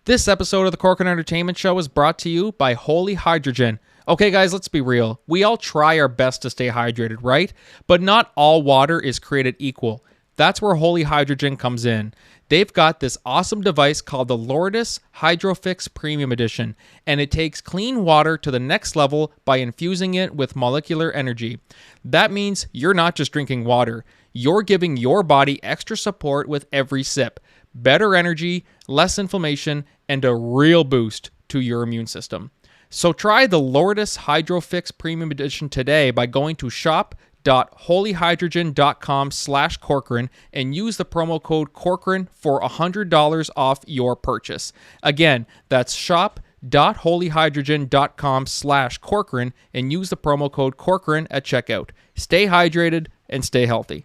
This episode of the Corcoran Entertainment Show is brought to you by Holy Hydrogen. Okay, guys, let's be real. We all try our best to stay hydrated, right? But not all water is created equal. That's where Holy Hydrogen comes in. They've got this awesome device called the Lourdes Hydrofix Premium Edition, and it takes clean water to the next level by infusing it with molecular energy. That means you're not just drinking water. You're giving your body extra support with every sip. Better energy, less inflammation, and a real boost to your immune system. So try the Lourdes Hydrofix Premium Edition today by going to shop.holyhydrogen.com/Corcoran and use the promo code Corcoran for $100 off your purchase. Again, that's shop.holyhydrogen.com/Corcoran and use the promo code Corcoran at checkout. Stay hydrated and stay healthy.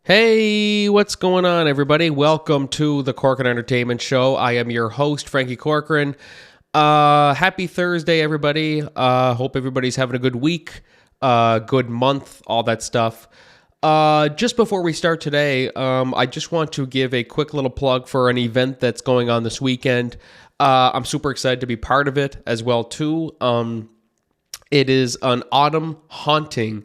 Hey, what's going on, everybody? Welcome to the Corcoran Entertainment Show. I am your host, Frankie Corcoran. Happy Thursday, everybody. Hope everybody's having a good week, good month, all that stuff. Just before we start today, I just want to give a quick little plug for an event that's going on this weekend. I'm super excited to be part of it as well, too. It is an autumn haunting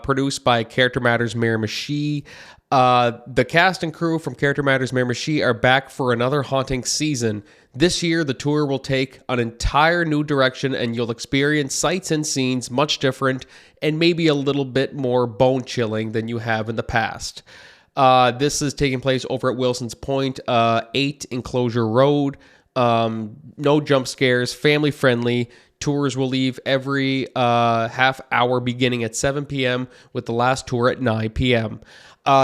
produced by Character Matters Miramichi. The cast and crew from Character Matters Miramichi are back for another haunting season. This year, the tour will take an entire new direction, and you'll experience sights and scenes much different and maybe a little bit more bone-chilling than you have in the past. This is taking place over at Wilson's Point, 8 Enclosure Road. No jump scares, family-friendly. Tours will leave every half hour beginning at 7 p.m. with the last tour at 9 p.m.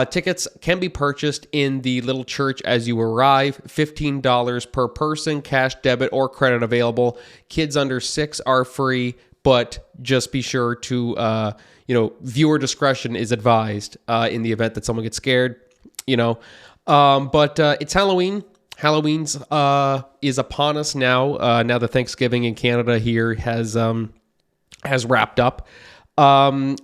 Tickets can be purchased in the little church as you arrive. $15 per person, cash, debit, or credit available. Kids under 6 are free, but just be sure to, viewer discretion is advised in the event that someone gets scared, But it's Halloween. Halloween's is upon us now. Now that Thanksgiving in Canada here has wrapped up, there's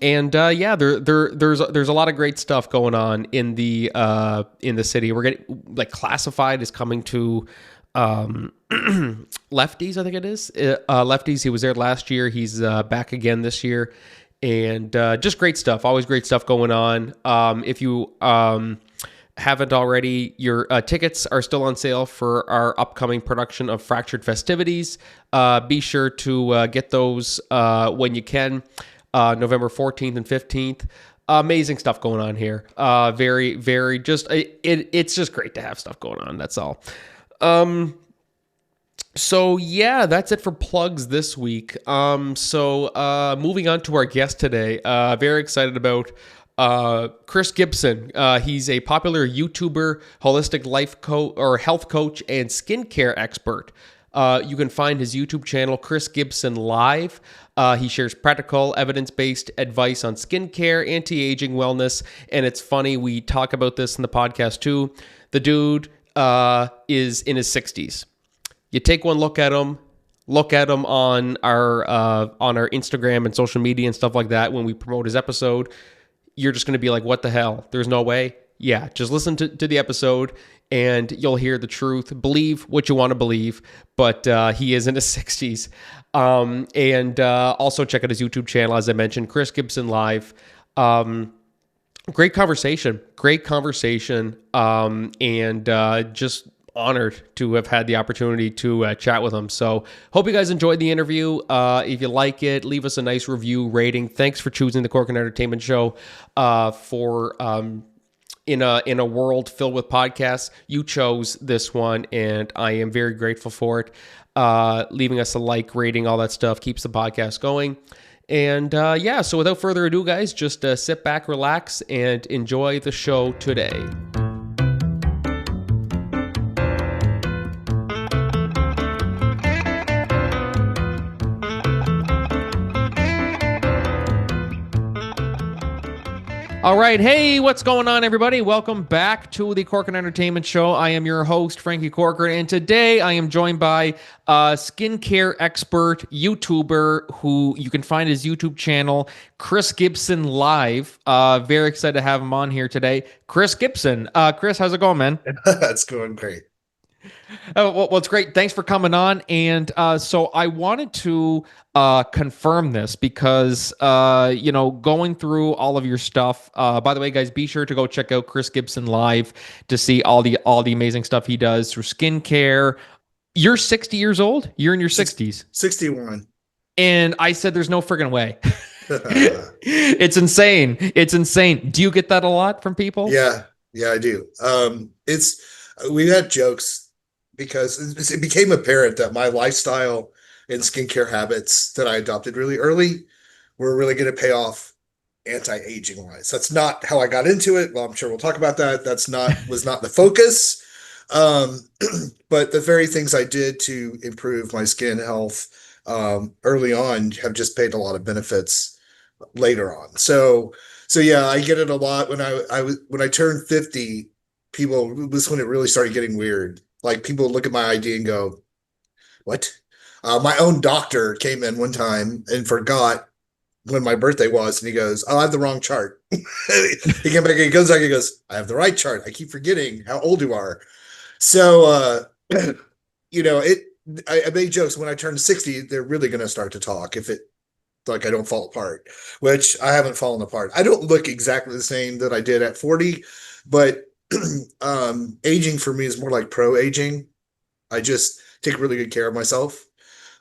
a lot of great stuff going on in the city. We're getting Classified is coming to Lefties, I think it is. Lefties. He was there last year. He's back again this year, and just great stuff. Always great stuff going on. If you haven't already, your tickets are still on sale for our upcoming production of Fractured Festivities. Be sure to get those when you can. November 14th and 15th. Amazing stuff going on here. Very, very it's just great to have stuff going on. That's all. So yeah, that's it for plugs this week. Moving on to our guest today. Very excited about Chris Gibson. He's a popular YouTuber, holistic life coach or health coach, and skincare expert. You can find his YouTube channel, Chris Gibson Live. He shares practical, evidence-based advice on skincare, anti-aging, wellness, and it's funny, we talk about this in the podcast too. The dude is in his 60s. You take one look at him. Look at him on our Instagram and social media and stuff like that when we promote his episode. You're just going to be like, what the hell? There's no way. Yeah, just listen to the episode and you'll hear the truth. Believe what you want to believe, but he is in his 60s. Also check out his YouTube channel, as I mentioned, Chris Gibson Live. Great conversation, just honored to have had the opportunity to chat with him. So hope you guys enjoyed the interview. If you like it, leave us a nice review, rating. Thanks for choosing the Corcoran Entertainment Show in a world filled with podcasts. You chose this one, and I am very grateful for it. Leaving us a like, rating, all that stuff keeps the podcast going. And so without further ado, guys, just sit back, relax, and enjoy the show today. All right. Hey, what's going on, everybody? Welcome back to the Corcoran Entertainment Show. I am your host, Frankie Corcoran, and today I am joined by a skincare expert, YouTuber, who you can find his YouTube channel, Chris Gibson Live. Very excited to have him on here today. Chris Gibson. Chris, how's it going, man? That's going great. Well, it's great. Thanks for coming on. And so I wanted to confirm this because, going through all of your stuff. By the way, guys, be sure to go check out Chris Gibson live to see all the amazing stuff he does through skincare. You're 60 years old. You're in your 60s. 61. And I said, there's no friggin' way. It's insane. It's insane. Do you get that a lot from people? Yeah, yeah, I do. We've had jokes because it became apparent that my lifestyle and skincare habits that I adopted really early were really going to pay off anti-aging wise. That's not how I got into it. Well, I'm sure we'll talk about that. Was not the focus. Um, but the very things I did to improve my skin health early on have just paid a lot of benefits later on. So yeah, I get it a lot when I turned 50, people was when it really started getting weird. Like people look at my ID and go, "What?" My own doctor came in one time and forgot when my birthday was, and he goes, "Oh, I have the wrong chart." He came back, he goes back, he goes, "I have the right chart. I keep forgetting how old you are." So it I made jokes when I turn 60, they're really gonna start to talk if it like I don't fall apart, which I haven't fallen apart. I don't look exactly the same that I did at 40, but aging for me is more like pro aging. I just take really good care of myself.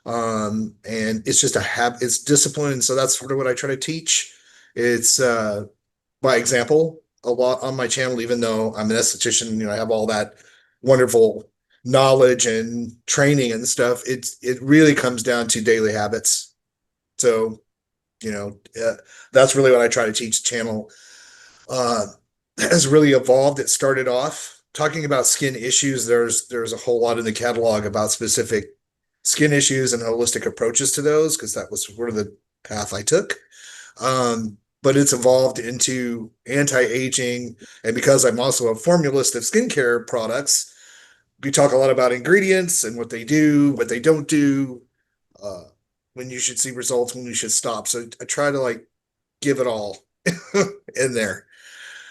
And it's just a habit, it's discipline. And so that's sort of what I try to teach. It's by example a lot on my channel, even though I'm an esthetician, I have all that wonderful knowledge and training and stuff. It really comes down to daily habits. So you know, uh, that's really what I try to teach. The channel uh, has really evolved. It started off talking about skin issues. There's a whole lot in the catalog about specific skin issues and holistic approaches to those because that was sort of the path I took. But it's evolved into anti-aging, and because I'm also a formulist of skincare products, we talk a lot about ingredients and what they do, what they don't do, uh, when you should see results, when you should stop. So I try to like give it all in there.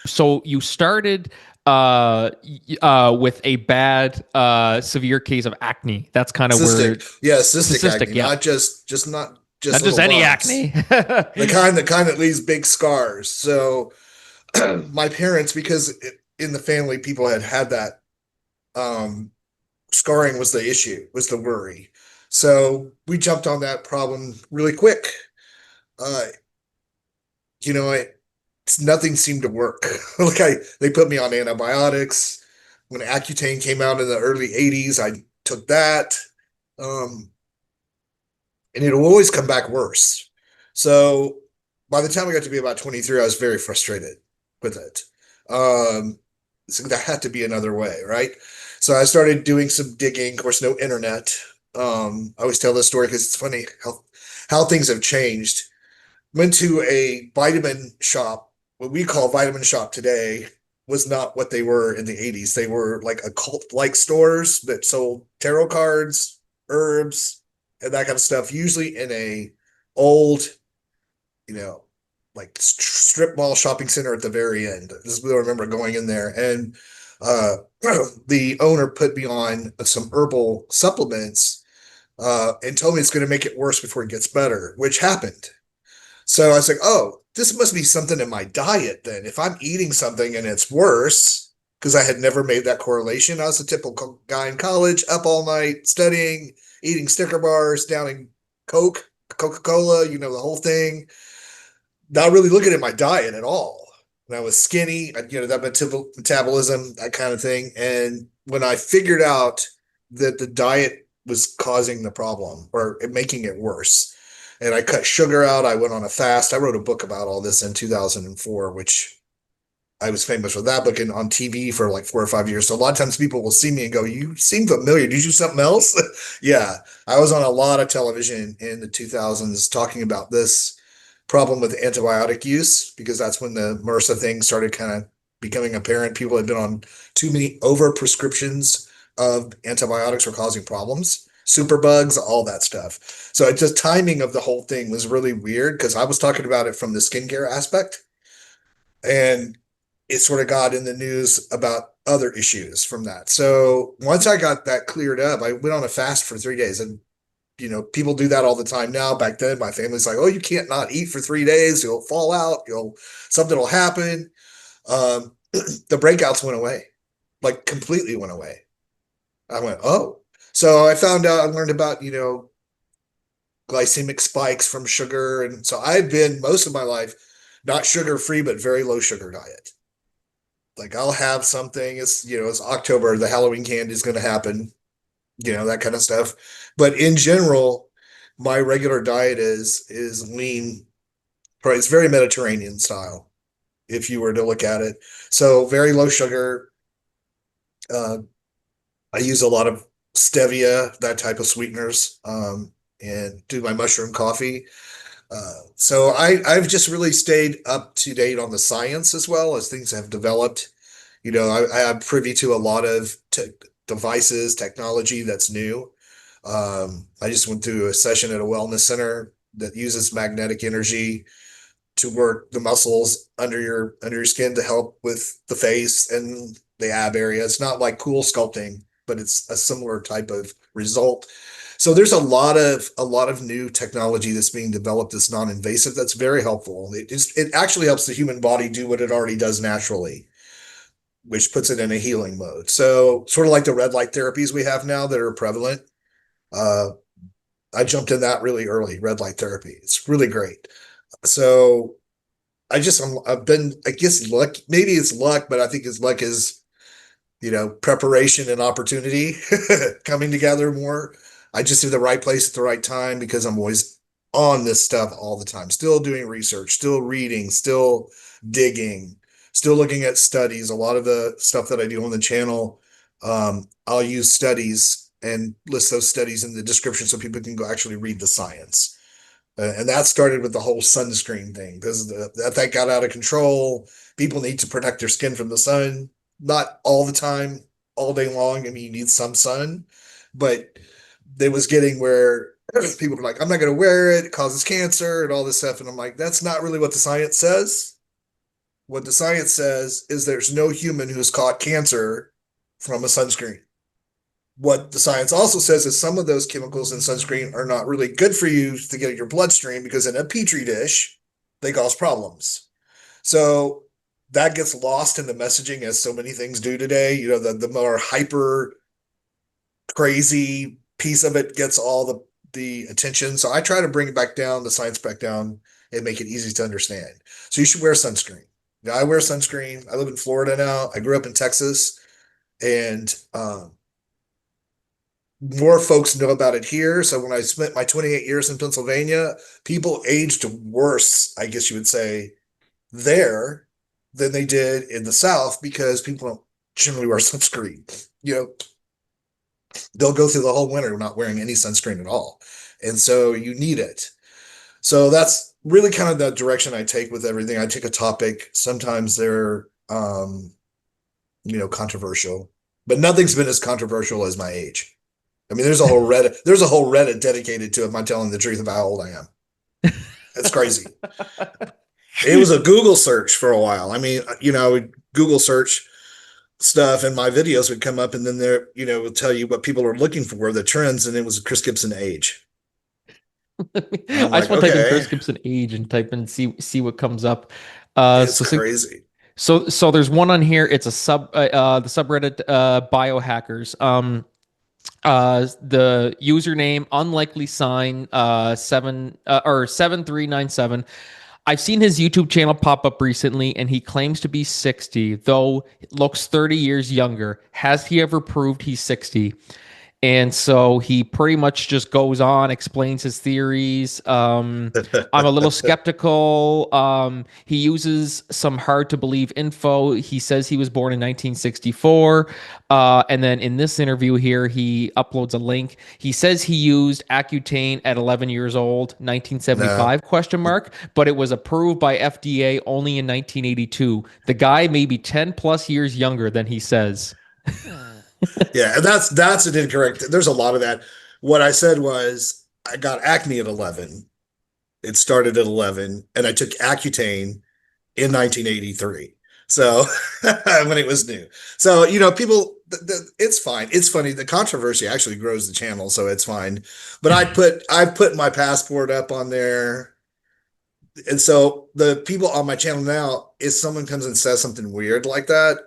So you started with a bad, severe case of acne. That's kind of Cystic, where yeah, cystic cystic, acne, yeah, not just not just little any bumps. acne. The kind that leaves big scars. So my parents, because in the family people had that, um, scarring was the issue, was the worry. So we jumped on that problem really quick. Uh, you know, I nothing seemed to work. They put me on antibiotics. When Accutane came out in the early 80s, I took that. Um, and it'll always come back worse. So by the time I got to be about 23, I was very frustrated with it. So there had to be another way, right? So I started doing some digging. Of course, no internet. I always tell this story because it's funny how things have changed. Went to a vitamin shop. What we call vitamin shop today was not what they were in the 80s. They were like occult-like stores that sold tarot cards, herbs, and that kind of stuff, usually in a old, you know, like strip mall shopping center at the very end. This is what I remember going in there. And uh, the owner put me on some herbal supplements and told me it's going to make it worse before it gets better, which happened. So I was like, oh, this must be something in my diet then. If I'm eating something and it's worse, because I had never made that correlation. I was a typical guy in college, up all night studying, eating Snicker bars, downing Coke, Coca-Cola, the whole thing. Not really looking at my diet at all. When I was skinny, that metabolism, that kind of thing. And when I figured out that the diet was causing the problem or making it worse, and I cut sugar out. I went on a fast. I wrote a book about all this in 2004, which I was famous for that book and on TV for like 4 or 5 years. So a lot of times people will see me and go, "You seem familiar. Did you do something else?" Yeah, I was on a lot of television in the 2000s talking about this problem with antibiotic use because that's when the MRSA thing started kind of becoming apparent. People had been on too many over prescriptions of antibiotics were causing problems, superbugs, all that stuff. So it's just timing of the whole thing was really weird because I was talking about it from the skincare aspect, and it sort of got in the news about other issues from that. So once I got that cleared up, I went on a fast for 3 days. And, people do that all the time now. Back then, my family's like, oh, you can't not eat for 3 days. You'll fall out. Something will happen. The breakouts went away, like completely went away. I went, oh. So I found out, I learned about, glycemic spikes from sugar. And so I've been most of my life not sugar free, but very low sugar diet. Like I'll have something, it's October, the Halloween candy is going to happen, that kind of stuff. But in general, my regular diet is lean. It's very Mediterranean style, if you were to look at it. So very low sugar. Uh, I use a lot of stevia, that type of sweeteners, and do my mushroom coffee. So I've just really stayed up to date on the science as well as things have developed. I'm privy to a lot of devices, technology that's new. I just went through a session at a wellness center that uses magnetic energy to work the muscles under your skin to help with the face and the ab area. It's not like cool sculpting, but it's a similar type of result. So there's a lot of new technology that's being developed that's non-invasive that's very helpful. It actually helps the human body do what it already does naturally, which puts it in a healing mode. So sort of like the red light therapies we have now that are prevalent. Uh, I jumped in that really early, red light therapy. It's really great. So I've been, I guess luck, maybe it's luck, but I think his luck is, preparation and opportunity coming together more. I just in the right place at the right time because I'm always on this stuff all the time, still doing research, still reading, still digging, still looking at studies. A lot of the stuff that I do on the channel, I'll use studies and list those studies in the description so people can go actually read the science. And that started with the whole sunscreen thing because that got out of control. People need to protect their skin from the sun, not all the time, all day long. I mean, you need some sun, but it was getting where people were like, I'm not going to wear it. It causes cancer and all this stuff. And I'm like, that's not really what the science says. What the science says is there's no human who's caught cancer from a sunscreen. What the science also says is some of those chemicals in sunscreen are not really good for you to get in your bloodstream because in a petri dish, they cause problems. So that gets lost in the messaging as so many things do today. The more hyper crazy piece of it gets all the attention. So I try to bring it back down, the science back down, and make it easy to understand. So you should wear sunscreen. I wear sunscreen. I live in Florida now. I grew up in Texas, and more folks know about it here. So when I spent my 28 years in Pennsylvania, people aged worse, I guess you would say, there than they did in the South because people don't generally wear sunscreen. They'll go through the whole winter not wearing any sunscreen at all. And so you need it. So that's really kind of the direction I take with everything. I take a topic. Sometimes they're, controversial, but nothing's been as controversial as my age. I mean, there's a whole Reddit dedicated to am I telling the truth about how old I am. That's crazy. It was a Google search for a while. I mean, I would Google search stuff and my videos would come up and then there, would tell you what people are looking for, the trends, and it was Chris Gibson age. I'm I just like, want to type in Chris okay, Gibson age and type in see what comes up. it's So crazy. so there's one on here. It's a the subreddit biohackers. The username unlikely sign 7397. I've seen his YouTube channel pop up recently, and he claims to be 60, though looks 30 years younger. Has he ever proved he's 60? And so he pretty much just goes on, explains his theories. I'm a little skeptical. He uses some hard to believe info. He says he was born in 1964. And then in this interview here, he uploads a link. He says he used Accutane at 11 years old, No. 1975 question mark, but it was approved by FDA only in 1982. The guy may be 10 plus years younger than he says. Yeah, and that's an incorrect. There's a lot of that. What I said was I got acne at 11. It started at 11, and I took Accutane in 1983. So when it was new. So, people, it's fine. It's funny. The controversy actually grows the channel, so it's fine. But I put my passport up on there. And so the people on my channel now, if someone comes and says something weird like that,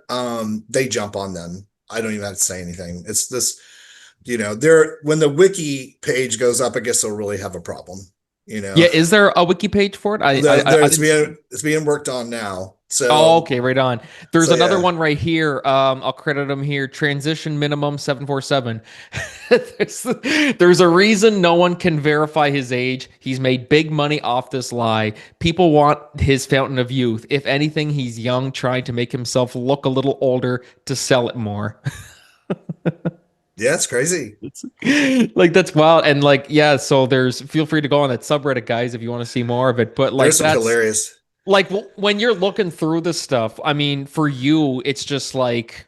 they jump on them. I don't even have to say anything. It's this, they're when the wiki page goes up, I guess they'll really have a problem, you know. Yeah, is there a wiki page for it? I It's didn't see. being worked on now. Oh, So okay, right on. There's another yeah. one right here. I'll credit him here. Transition minimum 747. There's a reason no one can verify his age. He's made big money off this lie. People want his fountain of youth. If anything, he's young, trying to make himself look a little older to sell it more. Yeah, it's crazy. It's like that's wild. And like, yeah, so there's feel free to go on that subreddit, guys, if you want to see more of it. But There's like some that's hilarious. like when you're looking through this stuff, I mean, for you, it's just like,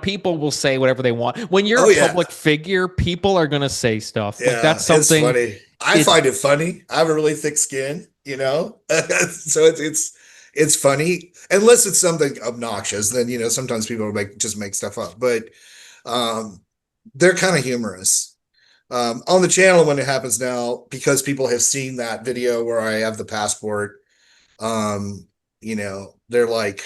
people will say whatever they want. When you're Oh a yeah. public figure, people are going to say stuff. Like Yeah, that's it's something funny. I it's, find it funny. I have a really thick skin, so it's funny. Unless it's something obnoxious, then sometimes people make stuff up. But um they're kind of humorous. On the channel when it happens now, because people have seen that video where I have the passport, they're like,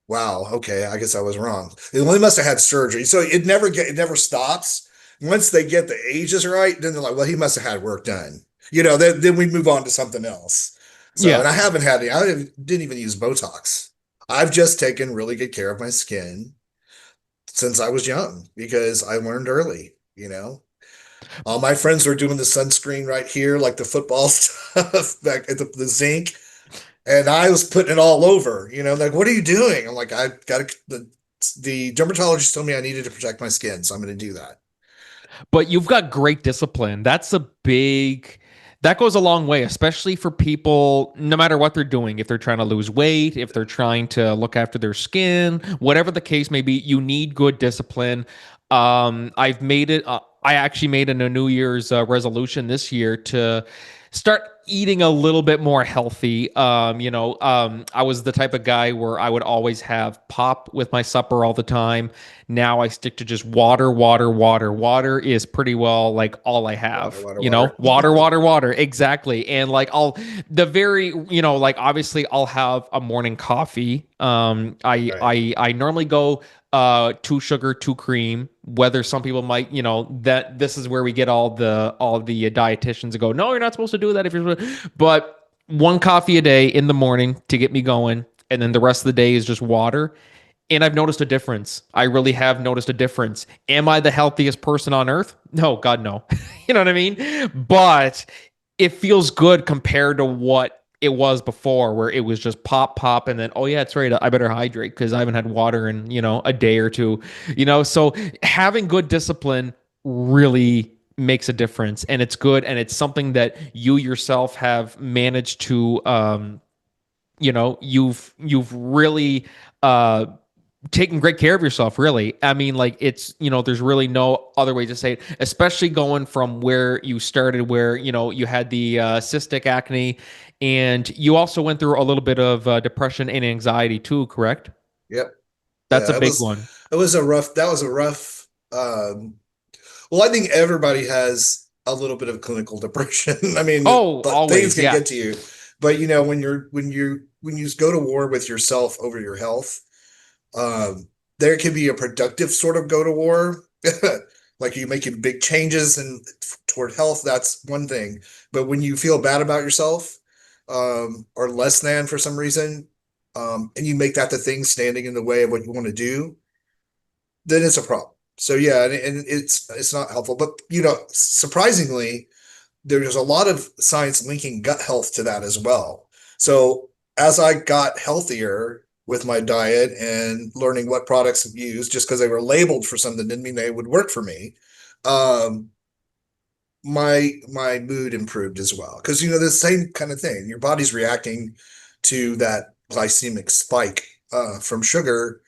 wow, okay, I guess I was wrong. They must have had surgery. So it never stops. Once they get the ages right, then they're like, well, he must have had work done. Then we move on to something else. So, yeah. and I haven't had any, didn't even use Botox. I've just taken really good care of my skin since I was young because I learned early. All my friends were doing the sunscreen right here, like the football stuff back at the zinc. And I was putting it all over, like, what are you doing? I'm like, I got to, the dermatologist told me I needed to protect my skin, so I'm going to do that. But you've got great discipline. That goes a long way, especially for people, no matter what they're doing. If they're trying to lose weight, if they're trying to look after their skin, whatever the case may be, you need good discipline. I've made it, I actually made a New Year's resolution this year to start eating a little bit more healthy. I was the type of guy where I would always have pop with my supper all the time. Now I stick to just water, water, water. Water is pretty well like all I Water, have, water, water. water, water, water. Exactly. And like like obviously I'll have a morning coffee. Right. I normally go two sugar, two cream. Whether some people might, that this is where we get all the dietitians to go, no, you're not supposed to do that if you're, but one coffee a day in the morning to get me going, and then the rest of the day is just water. And I've noticed a difference. I really have noticed a difference. Am I the healthiest person on earth? No, God, no. You know what I mean? But it feels good compared to what it was before, where it was just pop, pop, and then, oh, yeah, it's right. I better hydrate because I haven't had water in, a day or two. So having good discipline really makes a difference, and it's good. And it's something that you yourself have managed to, you've really, taking great care of yourself, really. I mean, like it's, there's really no other way to say it, especially going from where you started, where, you had the cystic acne, and you also went through a little bit of depression and anxiety too, correct? Yep. That's a Yeah, big one. that was a rough, well, I think everybody has a little bit of clinical depression. I mean, Oh, but things always. can Yeah. get to you. But when you go to war with yourself over your health, there can be a productive sort of go to war. Like you making big changes and toward health, that's one thing. But when you feel bad about yourself, or less than for some reason, and you make that the thing standing in the way of what you want to do, then it's a problem. So yeah, and it's not helpful. But surprisingly, there's a lot of science linking gut health to that as well. So as I got healthier with my diet and learning what products to use, just because they were labeled for something didn't mean they would work for me. Um, my mood improved as well because the same kind of thing. Your body's reacting to that glycemic spike from sugar.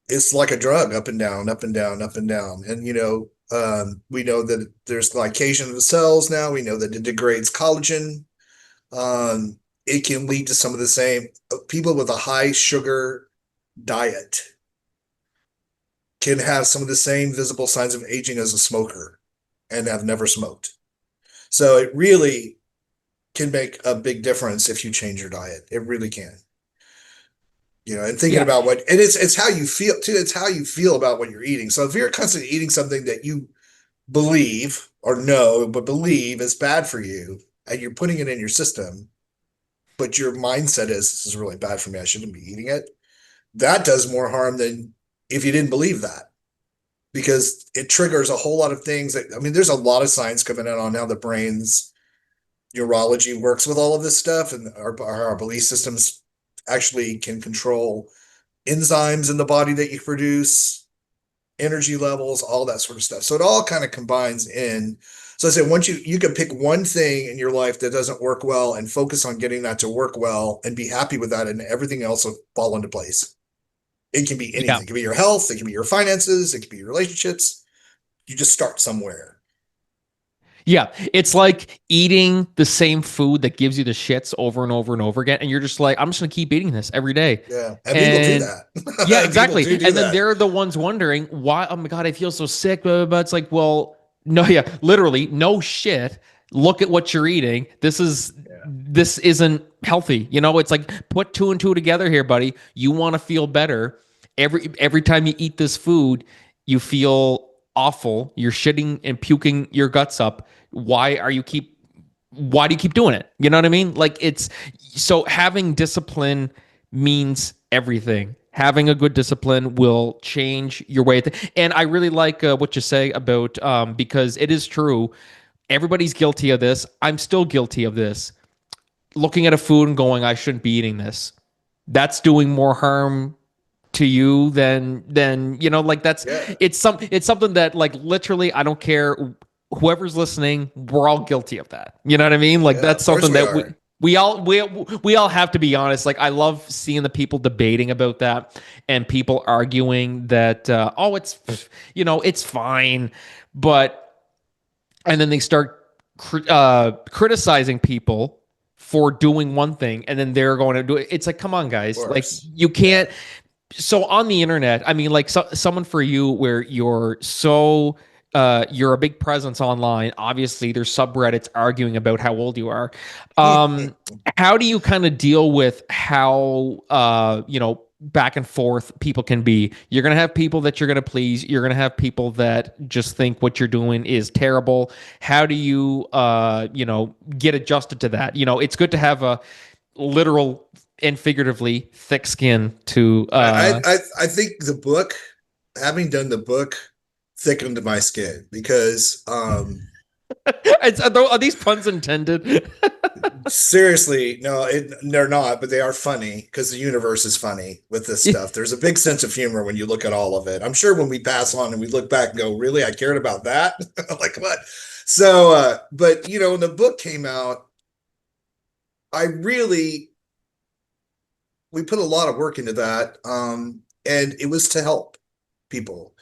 It's like a drug, up and down, up and down, up and down. And we know that there's glycation in the cells now. We know that it degrades collagen. Um, it can lead to some of the same people with a high sugar diet can have some of the same visible signs of aging as a smoker and have never smoked. So it really can make a big difference if you change your diet. It really can. And thinking Yeah. about and it's how you feel too. It's how you feel about what you're eating. So if you're constantly eating something that you believe or know, but believe is bad for you, and you're putting it in your system, but your mindset is this is really bad for me. I shouldn't be eating it. That does more harm than if you didn't believe that, because it triggers a whole lot of things. I mean, there's a lot of science coming out on how the brain's neurology works with all of this stuff, and our belief systems actually can control enzymes in the body that you produce, energy levels, all that sort of stuff. So it all kind of combines in. So I said, once you can pick one thing in your life that doesn't work well and focus on getting that to work well and be happy with that, and everything else will fall into place. It can be Yeah. anything. It can be your health. It can be your finances. It can be your relationships. You just start somewhere. Yeah, it's like eating the same food that gives you the shits over and over and over again, and you're just like, I'm just gonna keep eating this every day. Yeah. And people do And yeah, that. People exactly. do And then that. they're the ones wondering why. Oh my god, I feel so sick. Blah, blah, blah. It's like, well, no, yeah, literally, no shit. Look at what you're eating. Yeah. This isn't healthy. It's like put two and two together here, buddy. You want to feel better. Every time you eat this food, you feel awful. You're shitting and puking your guts up. Why do you keep doing it? You know what I mean? Like it's so having discipline means everything. Having a good discipline will change your way. And I really like what you say about because it is true. Everybody's guilty of this. I'm still guilty of this. Looking at a food and going, I shouldn't be eating this. That's doing more harm to you than like that's Yeah. it's something that like literally I don't care whoever's listening, we're all guilty of that. You know what I mean? Like Yeah. that's Of course something we that are. we all have to be honest. Like I love seeing the people debating about that and people arguing that oh it's fine, but and then they start criticizing people for doing one thing and then they're going to do it. It's like come on Of guys, like course. you Yeah. can't. So on the internet, I mean, like someone for you where you're a big presence online. Obviously, there's subreddits arguing about how old you are. Um, how do you kind of deal with how back and forth people can be? You're gonna have people that you're gonna please. You're gonna have people that just think what you're doing is terrible. How do you get adjusted to that? It's good to have a literal and figuratively thick skin to I think the book, having done the book, thickened my skin because are these puns intended? seriously, no, they're not, but they are funny because the universe is funny with this stuff. There's a big sense of humor when you look at all of it. I'm sure when we pass on and we look back and go, really, I cared about that? Like what? So, but when the book came out, I really we put a lot of work into that, and it was to help people.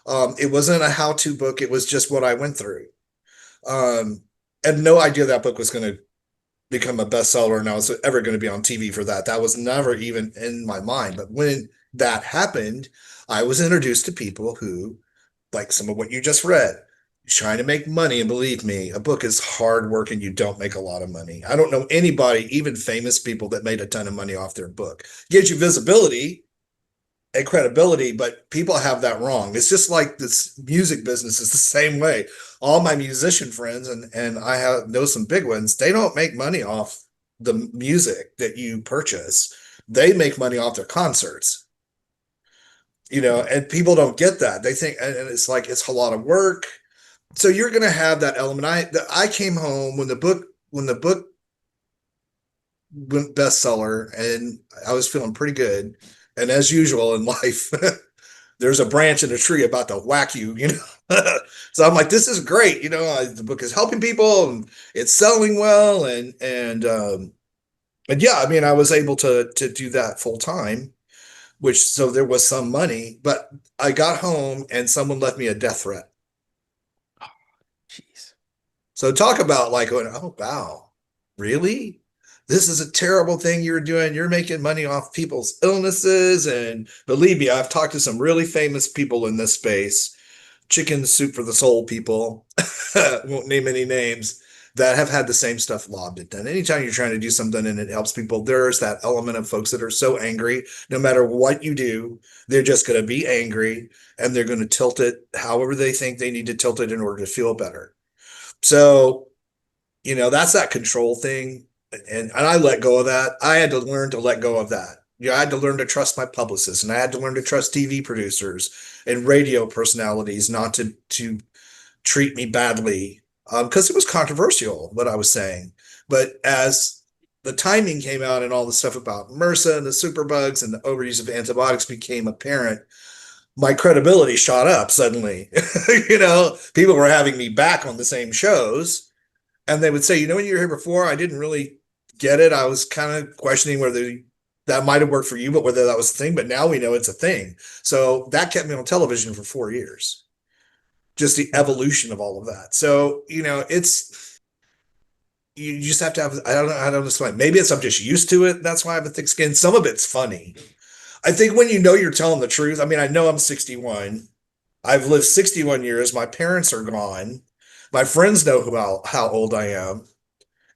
It wasn't a how-to book; it was just what I went through. Um, I had no idea that book was going to become a bestseller and I was ever going to be on TV for that. That was never even in my mind. But when that happened, I was introduced to people who, like some of what you just read, trying to make money. And believe me, a book is hard work and you don't make a lot of money. I don't know anybody, even famous people, that made a ton of money off their book. It gives you visibility and credibility, but people have that wrong. It's just like this music business is the same way. All my musician friends and I know some big ones, they don't make money off the music that you purchase. They make money off their concerts, and people don't get that. They think, and it's like it's a lot of work. So you're going to have that element. I came home when the book went bestseller and I was feeling pretty good. And as usual in life, there's a branch in a tree about to whack you. So I'm like, this is great. The book is helping people and it's selling well. And yeah, I mean, I was able to do that full time, so there was some money, but I got home and someone left me a death threat. Jeez. So talk about like, going, oh, wow, really? this is a terrible thing you're doing. You're making money off people's illnesses. And believe me, I've talked to some really famous people in this space, chicken soup for the soul people, won't name any names, that have had the same stuff lobbed at them. Anytime you're trying to do something and it helps people, there's that element of folks that are so angry, no matter what you do, they're just going to be angry and they're going to tilt it however they think they need to tilt it in order to feel better. So, that's that control thing. And I let go of that. I had to learn to let go of that. I had to learn to trust my publicists, and I had to learn to trust TV producers and radio personalities not to treat me badly, because it was controversial what I was saying. But as the timing came out and all the stuff about MRSA and the superbugs and the overuse of antibiotics became apparent, my credibility shot up suddenly. People were having me back on the same shows, and they would say, when you were here before, I didn't really get it. I was kind of questioning whether that might have worked for you, but whether that was a thing. But now we know it's a thing. So that kept me on television for 4 years. Just the evolution of all of that. So, it's, you just have to have, I don't know how to explain. Maybe it's I'm just used to it. That's why I have a thick skin. Some of it's funny. I think when you're telling the truth, I mean, I know I'm 61. I've lived 61 years. My parents are gone. My friends know how old I am.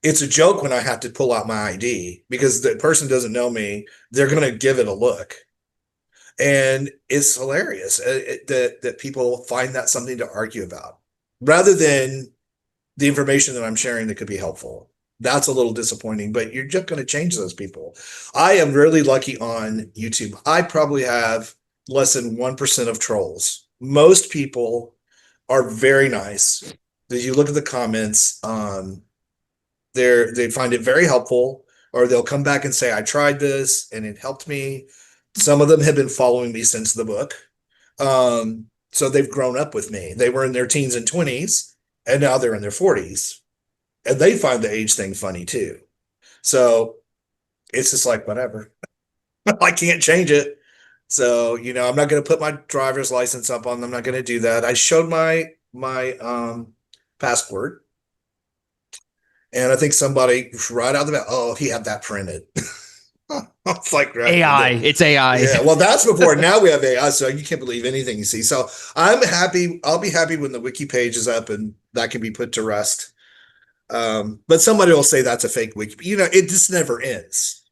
It's a joke when I have to pull out my ID because the person doesn't know me. They're going to give it a look. And it's hilarious that people find that something to argue about rather than the information that I'm sharing that could be helpful. That's a little disappointing, but you're just going to change those people. I am really lucky on YouTube. I probably have less than 1% of trolls. Most people are very nice. If you look at the comments, they find it very helpful, or they'll come back and say, I tried this and it helped me. Some of them have been following me since the book. So they've grown up with me. They were in their teens and 20s, and now they're in their 40s. And they find the age thing funny too. So it's just like, whatever. I can't change it. So, I'm not going to put my driver's license up on them. I'm not going to do that. I showed my passport. And I think somebody right out of the bat, oh, he had that printed. It's like AI. It's AI. Yeah, well, that's before. Now we have AI, so you can't believe anything you see. So I'm happy. I'll be happy when the wiki page is up and that can be put to rest. But somebody will say that's a fake wiki. It just never ends.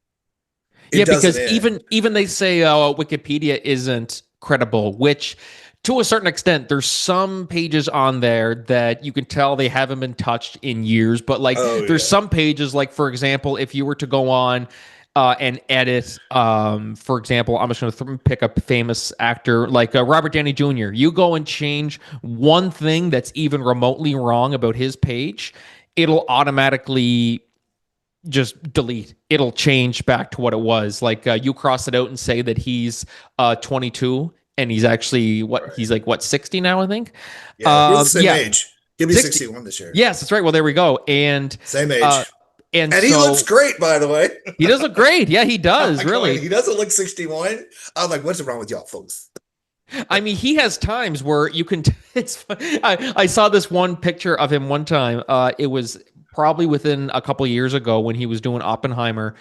Yeah, because even they say Wikipedia isn't credible, which to a certain extent, there's some pages on there that you can tell they haven't been touched in years. But there's some pages, like for example, if you were to go on and edit, for example, I'm just going to pick up a famous actor like Robert Downey Jr. You go and change one thing that's even remotely wrong about his page, it'll automatically just delete. It'll change back to what it was. Like you cross it out and say that he's 22 and he's actually he's like 60 now, I think. Yeah, we're the same age. He'll be 61 this year. Yes, that's right. Well, there we go. And same age. And he looks great, by the way. He does look great. Yeah, he does. Really. He doesn't look 61. I'm like, what's wrong with y'all folks? I mean, he has times where you can. I saw this one picture of him one time. It was probably within a couple of years ago when he was doing Oppenheimer.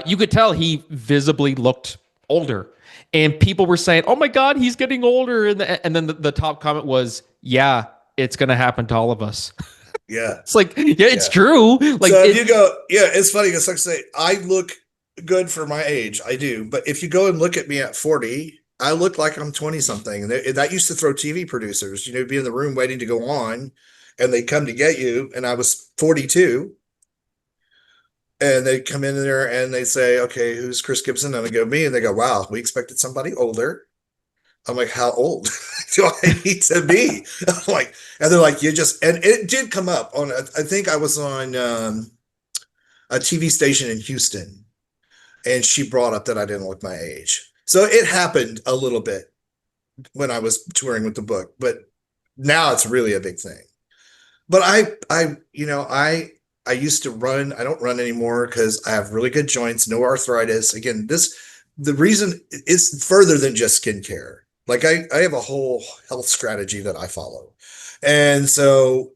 You could tell he visibly looked older, and people were saying, "Oh my God, he's getting older." And then the top comment was, "Yeah, it's going to happen to all of us." Yeah, it's like, yeah, it's true. Like, so if you go, yeah, it's funny because like I say, I look good for my age. I do, but if you go and look at me at 40. I look like I'm 20 something. And that used to throw TV producers, be in the room waiting to go on and they come to get you. And I was 42 and they come in there and they say, okay, who's Chris Gibson? And I go, me. And they go, wow, we expected somebody older. I'm like, how old do I need to be? I'm like, and they're like, and it did come up on, I think I was on a TV station in Houston and she brought up that I didn't look my age. So it happened a little bit when I was touring with the book, but now it's really a big thing. But I used to run. I don't run anymore because I have really good joints, no arthritis. Again, the reason is further than just skincare. Like I have a whole health strategy that I follow. And so,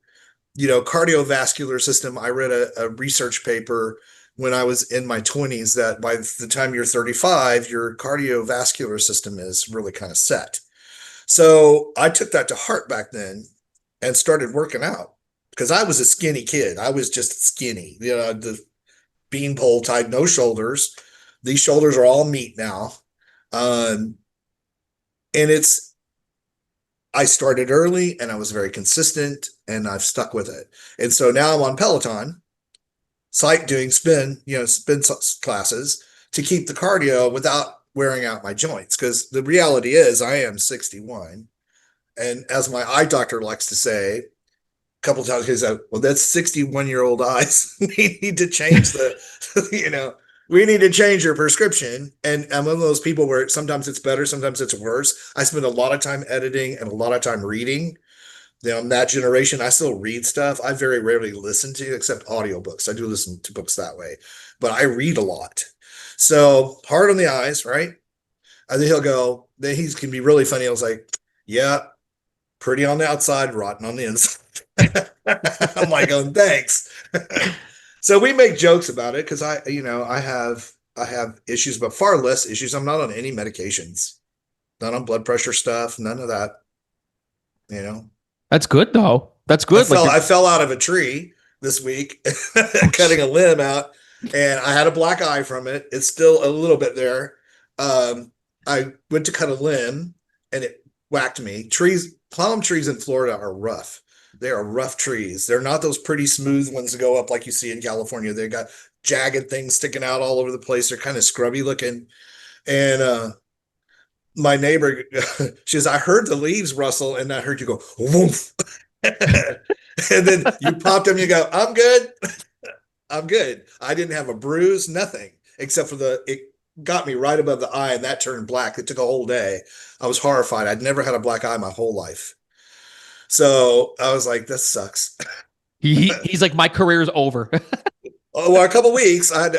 cardiovascular system, I read a research paper when I was in my 20s that by the time you're 35, your cardiovascular system is really kind of set. So I took that to heart back then and started working out because I was a skinny kid. I was just skinny, the beanpole type, no shoulders. These shoulders are all meat now. Um, and I started early and I was very consistent and I've stuck with it. And so now I'm on Peloton, doing spin classes to keep the cardio without wearing out my joints. Because the reality is, I am 61. And as my eye doctor likes to say, a couple of times, he said, well, that's 61-year-old eyes. We need to change we need to change your prescription. And I'm one of those people where sometimes it's better, sometimes it's worse. I spend a lot of time editing and a lot of time reading. I'm that generation. I still read stuff. I very rarely listen to, except audiobooks. I do listen to books that way, but I read a lot. So hard on the eyes, right? And then then he can be really funny. I was like, yeah, pretty on the outside, rotten on the inside. I'm like, oh, thanks. So we make jokes about it because I have issues, but far less issues. I'm not on any medications, not on blood pressure stuff, none of that, you know. That's good though. That's good. I fell out of a tree this week, cutting a limb out, and I had a black eye from it. It's still a little bit there. I went to cut a limb, and it whacked me. Palm trees in Florida are rough. They are rough trees. They're not those pretty smooth ones that go up like you see in California. They got jagged things sticking out all over the place. They're kind of scrubby looking. And my neighbor, she says, I heard the leaves rustle and I heard you go, woof. And then you popped them, you go, I'm good. I'm good. I didn't have a bruise, nothing, except for it got me right above the eye and that turned black. It took a whole day. I was horrified. I'd never had a black eye my whole life. So I was like, this sucks. He's like, my career is over. Well, a couple weeks, I had,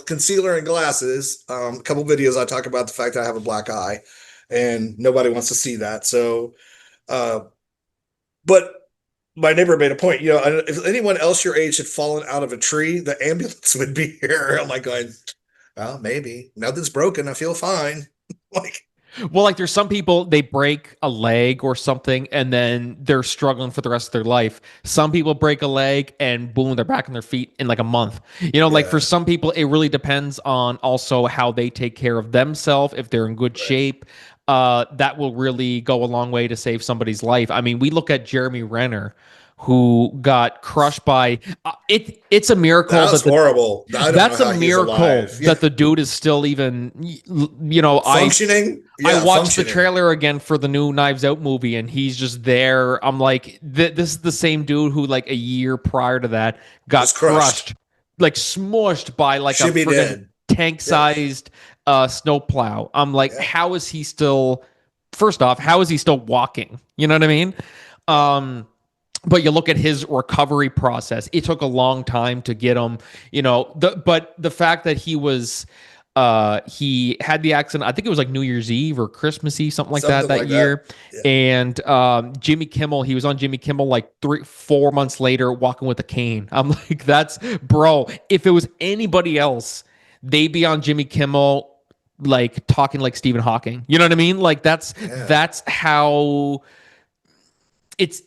concealer and glasses. A couple videos, I talk about the fact that I have a black eye, and nobody wants to see that. So, but my neighbor made a point. If anyone else your age had fallen out of a tree, the ambulance would be here. I'm like going, well, maybe nothing's broken. I feel fine. Like, well, like there's some people, they break a leg or something and then they're struggling for the rest of their life. Some people break a leg and boom, they're back on their feet in like a month. Like for some people, it really depends on also how they take care of themselves. If they're in good shape, that will really go a long way to save somebody's life. I mean, we look at Jeremy Renner, who got crushed by it's a miracle. That's horrible. That's a miracle that the dude is still even functioning. I watched the trailer again for the new Knives Out movie and he's just there. I'm like, this is the same dude who like a year prior to that got crushed, like smushed by like Should a freaking tank-sized snowplow. I'm like, how is he still? First off, how is he still walking? You know what I mean? But you look at his recovery process, it took a long time to get him, but the fact that he had the accident, I think it was like New Year's Eve or Christmas Eve, something like that year. Yeah. And Jimmy Kimmel, he was on Jimmy Kimmel like 3-4 months later walking with a cane. I'm like, bro, if it was anybody else, they'd be on Jimmy Kimmel like talking like Stephen Hawking. You know what I mean? Like that's how it's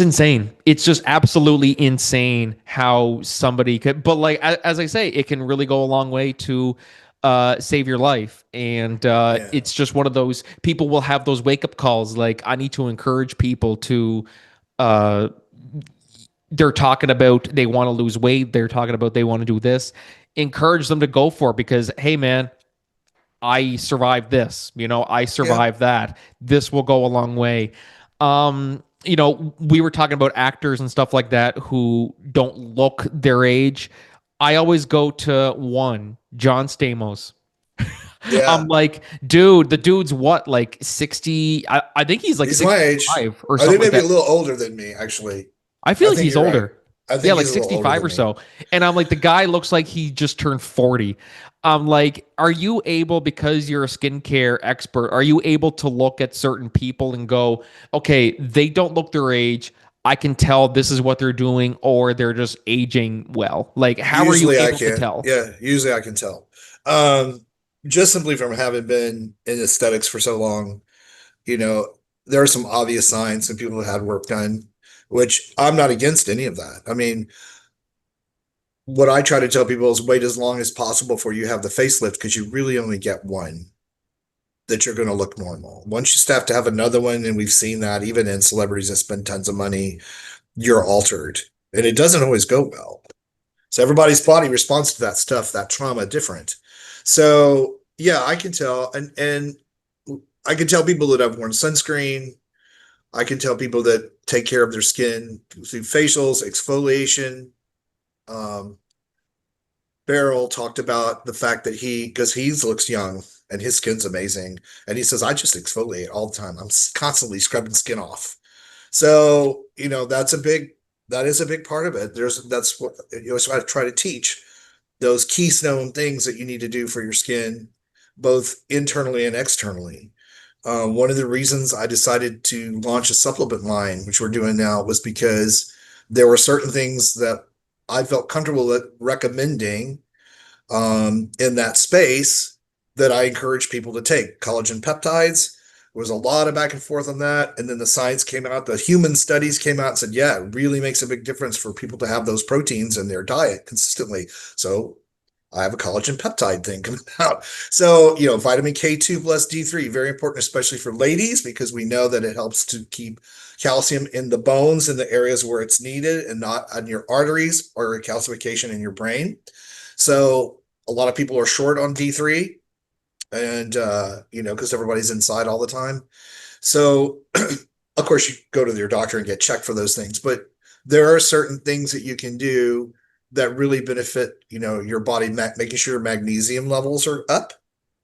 insane. It's just absolutely insane how somebody could, but like, as I say, it can really go a long way to save your life. And it's just one of those, people will have those wake up calls. Like, I need to encourage people to, they're talking about, they want to lose weight. They're talking about, they want to do this. Encourage them to go for it because, hey man, I survived this, I survived that. This will go a long way. We were talking about actors and stuff like that who don't look their age. I always go to John Stamos. Yeah. I'm like, dude, the dude's what, like 60? I think he's like 65 or something. I think maybe a little older than me, actually. I feel like he's older. Right. Yeah, like 65 or so. And I'm like, the guy looks like he just turned 40. I'm like, are you able, because you're a skincare expert, are you able to look at certain people and go, okay, they don't look their age. I can tell this is what they're doing, or they're just aging well? Like, how are you Usually I able to can. tell? Yeah, usually I can tell. Um, just simply from having been in aesthetics for so long, you know, there are some obvious signs and people have had work done, which I'm not against any of that. I mean, what I try to tell people is wait as long as possible before you have the facelift because you really only get one that you're going to look normal. Once you start to have another one, and we've seen that even in celebrities that spend tons of money, you're altered. And it doesn't always go well. So everybody's body responds to that stuff, that trauma different. So yeah, I can tell. And I can tell people that have worn sunscreen. I can tell people that take care of their skin through facials, exfoliation. Um, Beryl talked about the fact that because he looks young and his skin's amazing, and he says, I just exfoliate all the time. I'm constantly scrubbing skin off. So, that is a big part of it. That's what, so I try to teach those keystone things that you need to do for your skin, both internally and externally. One of the reasons I decided to launch a supplement line, which we're doing now, was because there were certain things that I felt comfortable with recommending in that space that I encourage people to take. Collagen peptides. There was a lot of back and forth on that. And then the science came out, the human studies came out and said, yeah, it really makes a big difference for people to have those proteins in their diet consistently. So I have a collagen peptide thing coming out. So, vitamin K2 plus D3, very important, especially for ladies, because we know that it helps to keep calcium in the bones in the areas where it's needed and not on your arteries or calcification in your brain. So a lot of people are short on D3 and, because everybody's inside all the time. So, of course, you go to your doctor and get checked for those things, but there are certain things that you can do that really benefit, your body, making sure magnesium levels are up.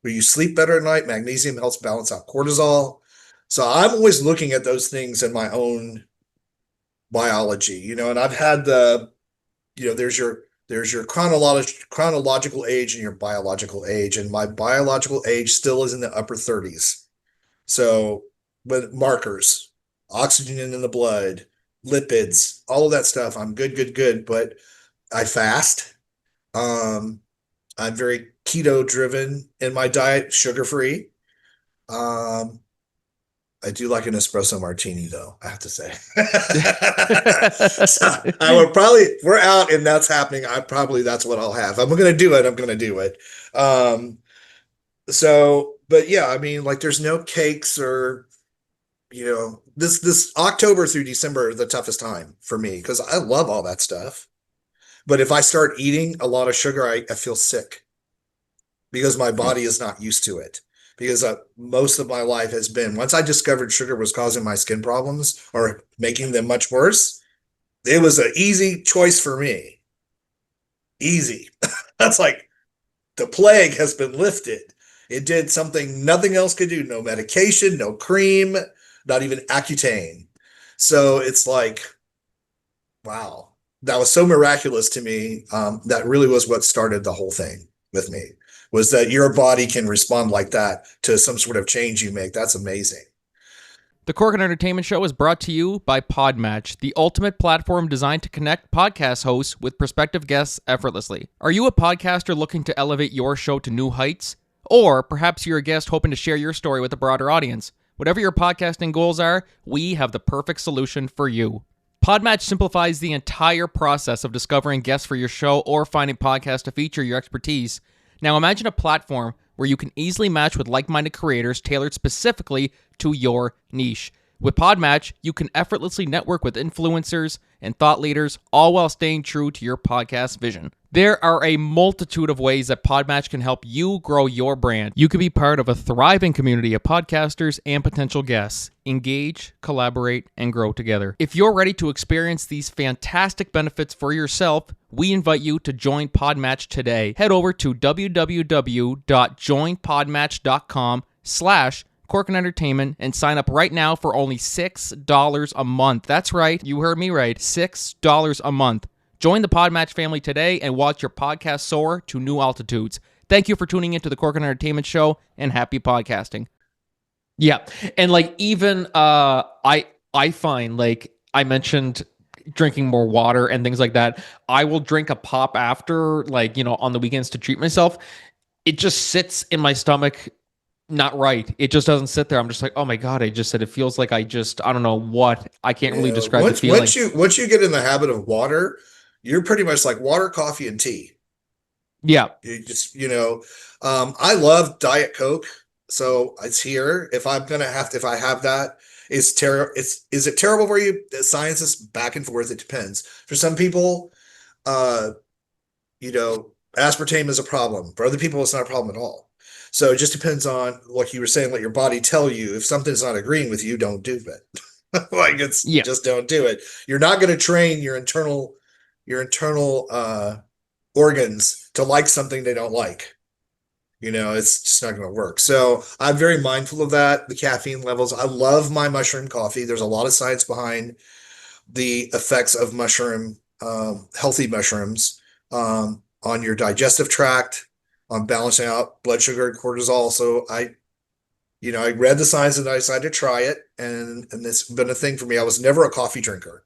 When you sleep better at night, magnesium helps balance out cortisol. So I'm always looking at those things in my own biology, and I've had there's your chronological age and your biological age, and my biological age still is in the upper 30s. So, with markers, oxygen in the blood, lipids, all of that stuff, I'm good. But I fast. Um, I'm very keto driven in my diet, sugar free. Um, I do like an espresso martini, though, I have to say. So I would probably, if we're out and that's happening, that's what I'll have. I'm going to do it. I'm going to do it. Um, but yeah, I mean, like there's no cakes or, this October through December are the toughest time for me because I love all that stuff. But if I start eating a lot of sugar, I feel sick because my body is not used to it. Because most of my life has been, once I discovered sugar was causing my skin problems or making them much worse, it was an easy choice for me. Easy. That's like the plague has been lifted. It did something nothing else could do. No medication, no cream, not even Accutane. So it's like, wow, that was so miraculous to me. That really was what started the whole thing with me, was that your body can respond like that to some sort of change you make. That's amazing. The Corkin Entertainment Show is brought to you by Podmatch, the ultimate platform designed to connect podcast hosts with prospective guests effortlessly. Are you a podcaster looking to elevate your show to new heights? Or perhaps you're a guest hoping to share your story with a broader audience. Whatever your podcasting goals are, we have the perfect solution for you. Podmatch simplifies the entire process of discovering guests for your show or finding podcasts to feature your expertise. Now imagine a platform where you can easily match with like-minded creators tailored specifically to your niche. With Podmatch, you can effortlessly network with influencers and thought leaders, all while staying true to your podcast vision. There are a multitude of ways that Podmatch can help you grow your brand. You can be part of a thriving community of podcasters and potential guests. Engage, collaborate, and grow together. If you're ready to experience these fantastic benefits for yourself, we invite you to join Podmatch today. Head over to www.joinpodmatch.com/Corkin Entertainment and sign up right now for only $6 a month. That's right, you heard me right, $6 a month. Join the Podmatch family today and watch your podcast soar to new altitudes. Thank you for tuning into the Corkin Entertainment Show, and happy podcasting. Yeah, and like even I find like I mentioned drinking more water and things like that. I will drink a pop after, like, on the weekends to treat myself. It just sits in my stomach not right. It just doesn't sit there. I'm just like, oh my God, I just said it feels like I don't know what. I can't really Yeah. describe the feeling. Once you get in the habit of water, you're pretty much like water, coffee, and tea. Yeah. You just, I love Diet Coke, so it's here. If I'm gonna have to, if I have that, is it terrible for you? The science is back and forth. It depends. For some people, uh, aspartame is a problem. For other people, it's not a problem at all. So it just depends on what you were saying, let your body tell you. If something's not agreeing with you, don't do it. Like it's Yeah. just don't do it. You're not going to train your internal organs to like something they don't like. It's just not going to work. So I'm very mindful of that. The caffeine levels. I love my mushroom coffee. There's a lot of science behind the effects of healthy mushrooms, on your digestive tract, on balancing out blood sugar and cortisol. So I read the science and I decided to try it, and it's been a thing for me. I was never a coffee drinker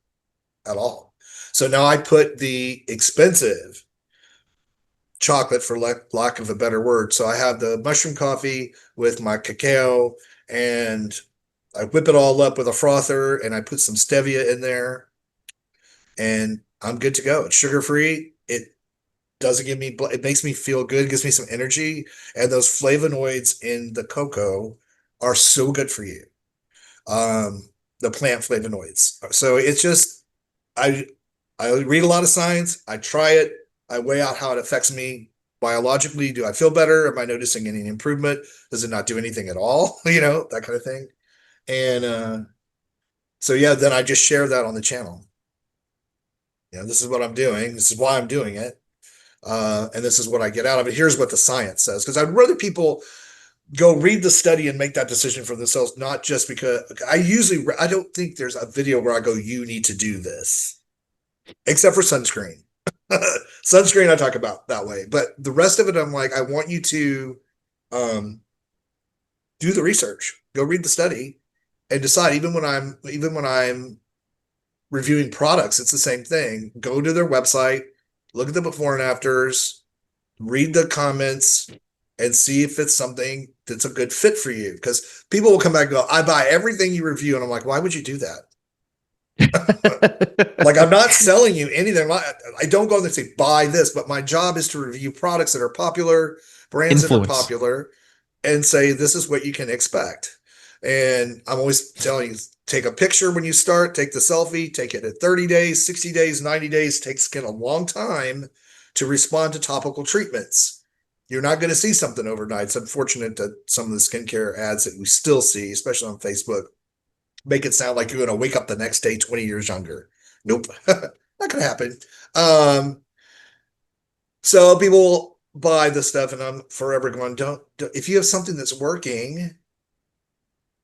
at all. So now I put the expensive chocolate, for lack of a better word. So I have the mushroom coffee with my cacao, and I whip it all up with a frother, and I put some stevia in there, and I'm good to go. It's sugar free. It doesn't give me, it makes me feel good, gives me some energy. And those flavonoids in the cocoa are so good for you. The plant flavonoids. So it's just, I, I read a lot of science. I try it. I weigh out how it affects me biologically. Do I feel better? Am I noticing any improvement? Does it not do anything at all? That kind of thing. And, so yeah, then I just share that on the channel. This is what I'm doing. This is why I'm doing it. And this is what I get out of it. Here's what the science says. Because I'd rather people go read the study and make that decision for themselves, not just because I don't think there's a video where I go, you need to do this, except for sunscreen. Sunscreen I talk about that way. But the rest of it, I'm like, I want you to um, do the research, go read the study, and decide. Even when I'm reviewing products, it's the same thing. Go to their website, look at the before and afters, read the comments, and see if it's something that's a good fit for you. Because people will come back and go, I buy everything you review. And I'm like, why would you do that? Like, I'm not selling you anything. I don't go there and say, buy this, but my job is to review products that are popular, brands that are Influence. popular, and say, this is what you can expect. And I'm always telling you, take a picture when you start, take the selfie, take it at 30 days, 60 days, 90 days. Takes skin a long time to respond to topical treatments. You're not going to see something overnight. It's unfortunate that some of the skincare ads that we still see, especially on Facebook, make it sound like you're going to wake up the next day 20 years younger. Nope, not going to happen. So people buy this stuff, and I'm forever going, don't, if you have something that's working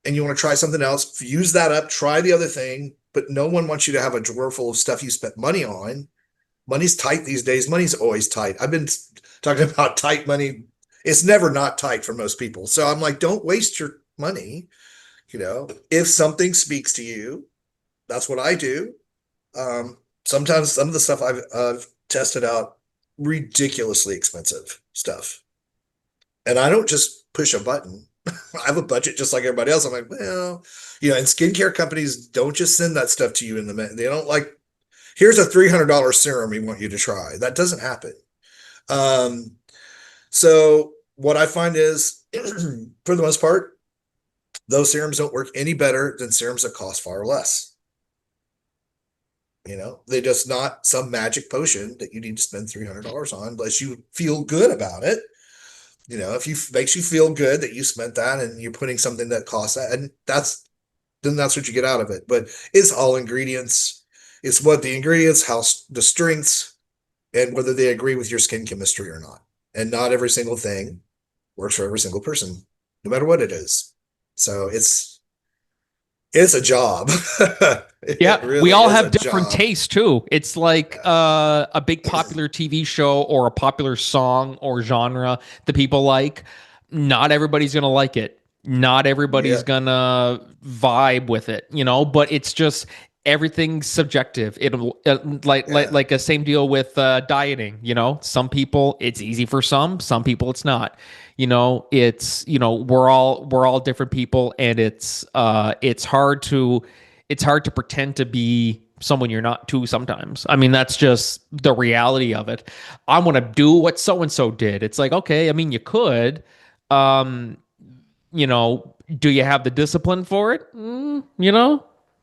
and you want to try something else, use that up, try the other thing, but no one wants you to have a drawer full of stuff you spent money on. Money's tight these days. Money's always tight. I've been talking about tight money. It's never not tight for most people. So I'm like, don't waste your money. If something speaks to you, that's what I do. Sometimes some of the stuff I've tested out, ridiculously expensive stuff. And I don't just push a button. I have a budget just like everybody else. I'm like, well, and skincare companies don't just send that stuff to you they don't like, here's a $300 serum we want you to try. That doesn't happen. So what I find is, for the most part, those serums don't work any better than serums that cost far less. They're just not some magic potion that you need to spend $300 on unless you feel good about it. If you makes you feel good that you spent that and you're putting something that costs that, and then that's what you get out of it. But it's all ingredients. It's what the ingredients, how the strengths, and whether they agree with your skin chemistry or not. And not every single thing works for every single person, no matter what it is. So it's a job. Yeah, Really we all is have a different job. tastes too. It's like a big popular TV show or a popular song or genre that people like. Not everybody's going to like it. Not everybody's Yeah. going to vibe with it, but it's just everything's subjective. It'll Yeah. like a same deal with dieting. Some people it's easy for some people it's not. It's we're all different people, and it's hard to pretend to be someone you're not too sometimes. I mean, that's just the reality of it. I want to do what so and so did. It's like, okay, I mean, you could. Um, do you have the discipline for it?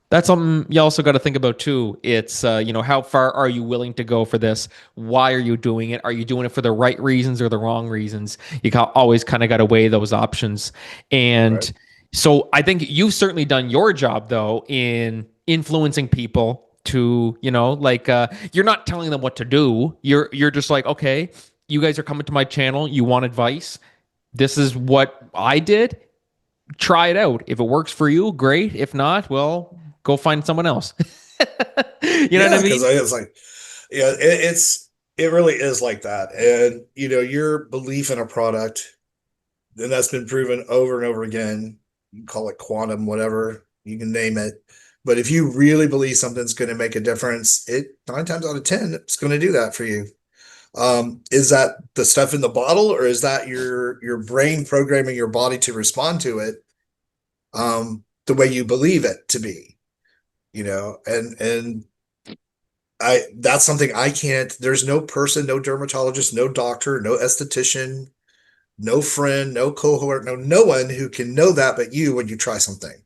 That's something you also got to think about too. It's how far are you willing to go for this? Why are you doing it? Are you doing it for the right reasons or the wrong reasons? Always kind of got to weigh those options. Right. And so I think you've certainly done your job though in influencing people to, you're not telling them what to do. You're just like, okay, you guys are coming to my channel, you want advice. This is what I did. Try it out. If it works for you, great. If not, well, go find someone else. You know what I Yeah, because mean? it's like, yeah, it really is like that. And your belief in a product, and that's been proven over and over again. You can call it quantum, whatever, you can name it. But if you really believe something's going to make a difference, it 9 times out of 10, it's going to do that for you. Is that the stuff in the bottle, or is that your brain programming your body to respond to it the way you believe it to be? And I that's something I can't. There's no person, no dermatologist, no doctor, no esthetician, no friend, no cohort, no one who can know that but you when you try something.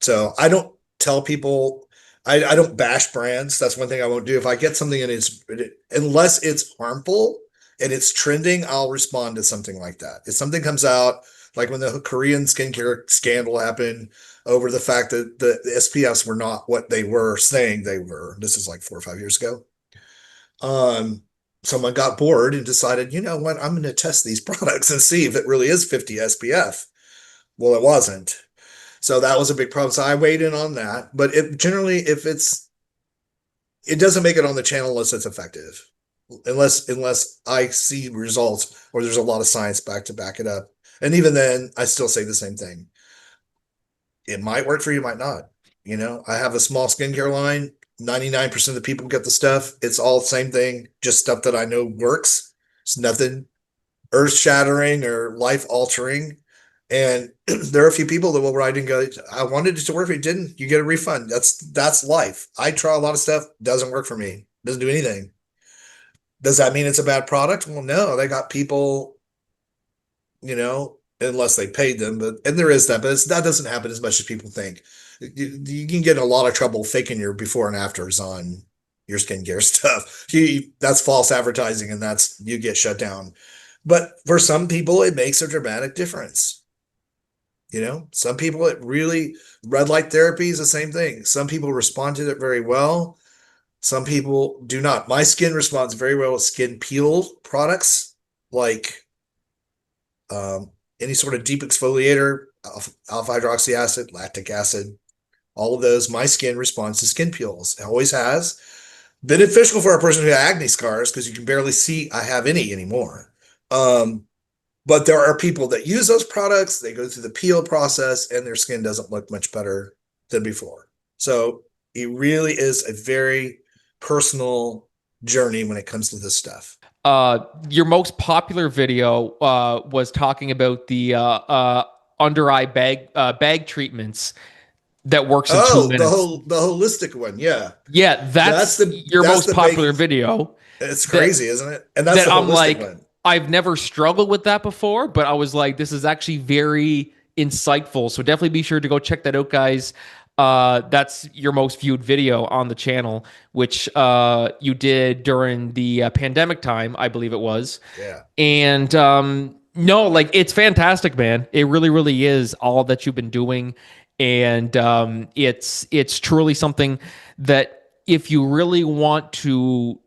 So I don't tell people, I don't bash brands. That's one thing I won't do. If I get something and unless it's harmful and it's trending, I'll respond to something like that. If something comes out, like when the Korean skincare scandal happened over the fact that the SPFs were not what they were saying they were. This is like 4 or 5 years ago. Um, Someone got bored and decided, you know what, I'm going to test these products and see if it really is 50 SPF. Well, it wasn't. So that was a big problem. So I weighed in on that. But generally, if it doesn't make it on the channel unless it's effective, unless I see results or there's a lot of science to back it up. And even then, I still say the same thing. It might work for you, might not. I have a small skincare line. 99% of the people get the stuff. It's all the same thing, just stuff that I know works. It's nothing earth shattering or life altering. And there are a few people that will write and go, I wanted it to work. If it didn't, you get a refund. That's life. I try a lot of stuff, doesn't work for me, doesn't do anything. Does that mean it's a bad product? Well, no, they got people, unless they paid them. And there is that, but that doesn't happen as much as people think. You can get in a lot of trouble faking your before and afters on your skincare stuff. That's false advertising, and you get shut down. But for some people, it makes a dramatic difference. Some people, it really, red light therapy is the same thing. Some people respond to it very well. Some people do not. My skin responds very well with skin peel products, like um, any sort of deep exfoliator, alpha hydroxy acid, lactic acid, all of those. My skin responds to skin peels. It always has. Beneficial for a person who has acne scars because you can barely see I have any anymore. But there are people that use those products, they go through the peel process, and their skin doesn't look much better than before. So it really is a very personal journey when it comes to this stuff. Your most popular video was talking about the under eye bag treatments that works in two Oh, the minutes. whole the holistic one, yeah. Yeah, That's that's the your that's most the big. popular video. It's That crazy, isn't it? And that's that the I'm holistic like, one. I've never struggled with that before, but I was like, this is actually very insightful. So definitely be sure to go check that out, guys. That's your most viewed video on the channel, which you did during the pandemic time, I believe it was. Yeah. And no, like it's fantastic, man. It really, really is all that you've been doing, and it's truly something that if you really want to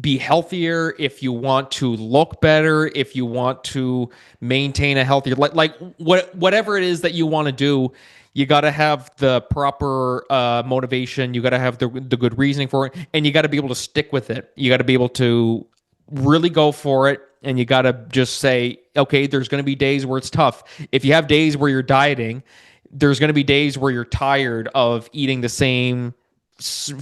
be healthier, if you want to look better, if you want to maintain a healthier whatever it is that you want to do, you got to have the proper motivation. You got to have the good reasoning for it, and you got to be able to stick with it. You got to be able to really go for it, and you got to just say, okay, there's going to be days where it's tough. If you have days where you're dieting, there's going to be days where you're tired of eating the same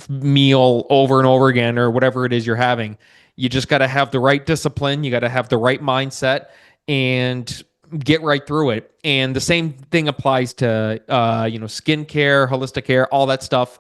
meal over and over again, or whatever it is you're having. You just got to have the right discipline. You got to have the right mindset and get right through it. And the same thing applies to, skincare, holistic care, all that stuff.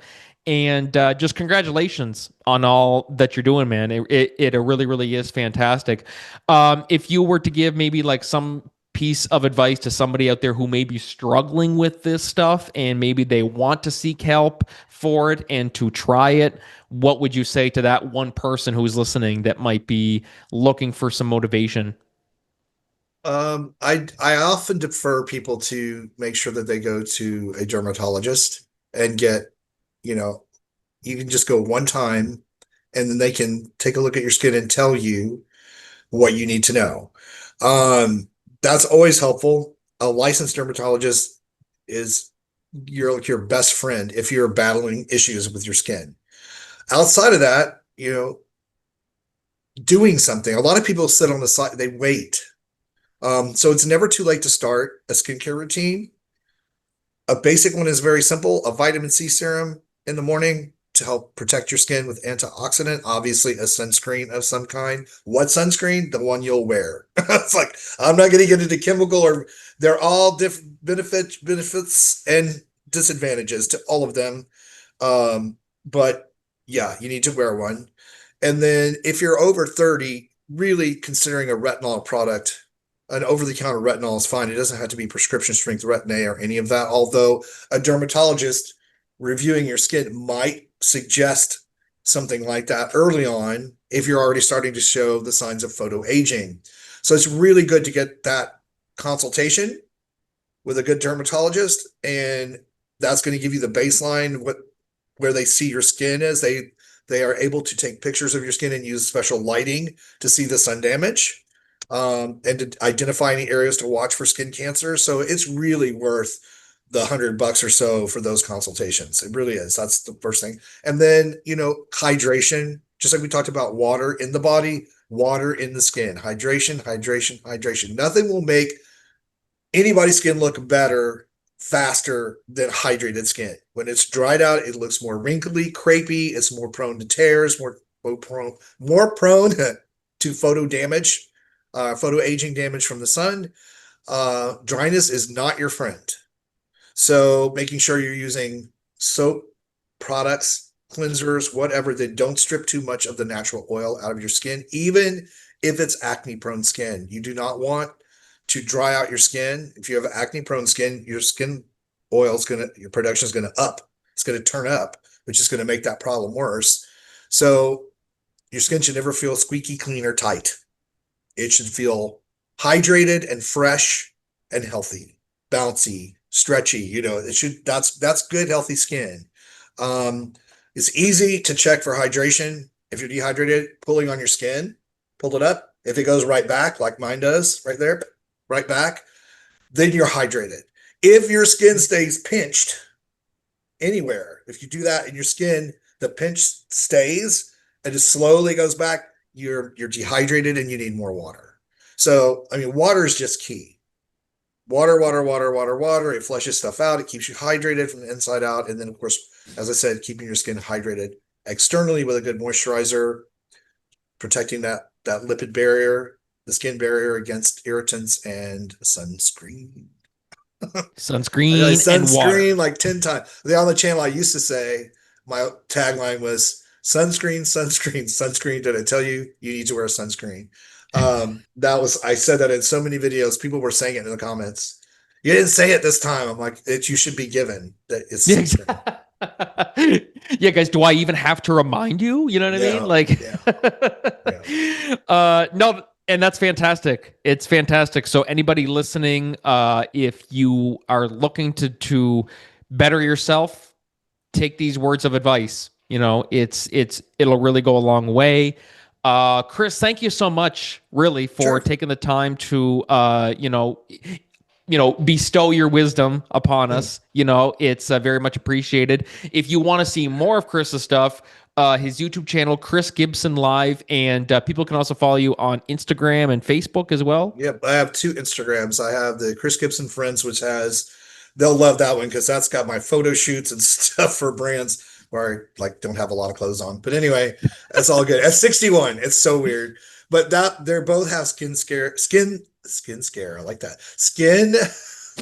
And just congratulations on all that you're doing, man. It really, really is fantastic. If you were to give maybe like some piece of advice to somebody out there who may be struggling with this stuff and maybe they want to seek help for it and to try it, what would you say to that one person who's listening that might be looking for some motivation? I often defer people to make sure that they go to a dermatologist and get, you know, you can just go one time and then they can take a look at your skin and tell you what you need to know. Um, that's always helpful. A licensed dermatologist is your best friend if you're battling issues with your skin. Outside of that, doing something. A lot of people sit on the side, they wait. So it's never too late to start a skincare routine. A basic one is very simple, a vitamin C serum in the morning to help protect your skin with antioxidant, obviously a sunscreen of some kind. What sunscreen? The one you'll wear. It's like, I'm not going to get into chemical, or they're all different benefits and disadvantages to all of them. But yeah, you need to wear one. And then if you're over 30, really considering a retinol product, an over-the-counter retinol is fine. It doesn't have to be prescription strength retin-A or any of that. Although a dermatologist reviewing your skin might suggest something like that early on if you're already starting to show the signs of photoaging. So it's really good to get that consultation with a good dermatologist, and that's going to give you the baseline where they see your skin is. They are able to take pictures of your skin and use special lighting to see the sun damage, and to identify any areas to watch for skin cancer. So it's really worth the $100 or so for those consultations. It really is. That's the first thing. And then, hydration, just like we talked about water in the body, water in the skin, hydration, hydration, hydration. Nothing will make anybody's skin look better faster than hydrated skin. When it's dried out, it looks more wrinkly, crepey. It's more prone to tears, more prone to photo damage, photo aging damage from the sun. Dryness is not your friend. So making sure you're using soap products, cleansers, whatever, that don't strip too much of the natural oil out of your skin, even if it's acne prone skin. You do not want to dry out your skin. If you have acne prone skin, your skin your production is going to up. It's going to turn up, which is going to make that problem worse. So your skin should never feel squeaky clean or tight. It should feel hydrated and fresh and healthy, bouncy, stretchy. That's good, healthy skin. It's easy to check for hydration. If you're dehydrated, pulling on your skin, pull it up. If it goes right back, like mine does, right there, right back, then you're hydrated. If your skin stays pinched anywhere, if you do that in your skin, the pinch stays and just slowly goes back, you're dehydrated and you need more water. So, I mean, water is just key. Water, water, water, water, water. It flushes stuff out. It keeps you hydrated from the inside out. And then, of course, as I said, keeping your skin hydrated externally with a good moisturizer, protecting that lipid barrier, the skin barrier against irritants, and sunscreen. Sunscreen and water. Like 10 times. On the channel, I used to say, my tagline was sunscreen, sunscreen, sunscreen. Did I tell you need to wear a sunscreen? I said that in so many videos. People were saying it in the comments. You didn't say it this time. I'm like, you should be given that it's sunscreen. Yeah, guys, do I even have to remind you? You know what I mean? Like, no, and that's fantastic. It's fantastic. So anybody listening, if you are looking to better yourself, take these words of advice. It'll really go a long way. Chris, thank you so much, really, for taking the time to, bestow your wisdom upon us. It's very much appreciated. If you want to see more of Chris's stuff, his YouTube channel, Chris Gibson Live, and people can also follow you on Instagram and Facebook as well. Yep, I have two Instagrams. I have the Chris Gibson Friends, which has they'll love that one because that's got my photo shoots and stuff for brands where I like don't have a lot of clothes on. But anyway, that's all good. At 61, it's so weird. But that they both have skin scare. I like that. Skin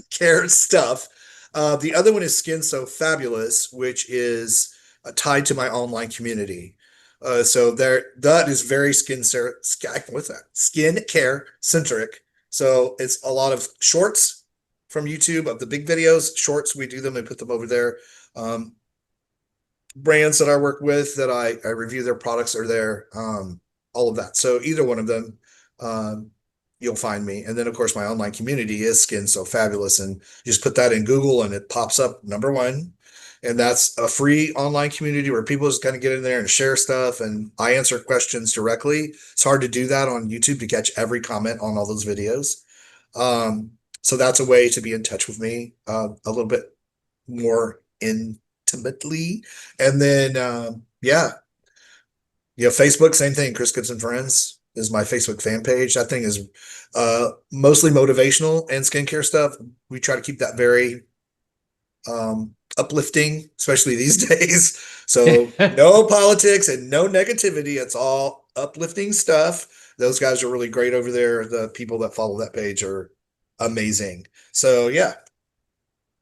care stuff. The other one is Skin So Fabulous, which is tied to my online community. So there, that is very what's that? Skin care centric. So it's a lot of shorts from YouTube of the big videos, shorts. We do them and put them over there. Brands that I work with that I review their products are there. All of that. So either one of them, you'll find me. And then of course my online community is Skin So Fabulous, and you just put that in Google and it pops up #1. And that's a free online community where people just kind of get in there and share stuff, and I answer questions directly. It's hard to do that on YouTube to catch every comment on all those videos. So that's a way to be in touch with me a little bit more intimately. And then Facebook, same thing. Chris Gibson Friends is my Facebook fan page. That thing is mostly motivational and skincare stuff. We try to keep that very uplifting, especially these days. So no politics and no negativity. It's all uplifting stuff. Those guys are really great over there. The people that follow that page are amazing. So yeah.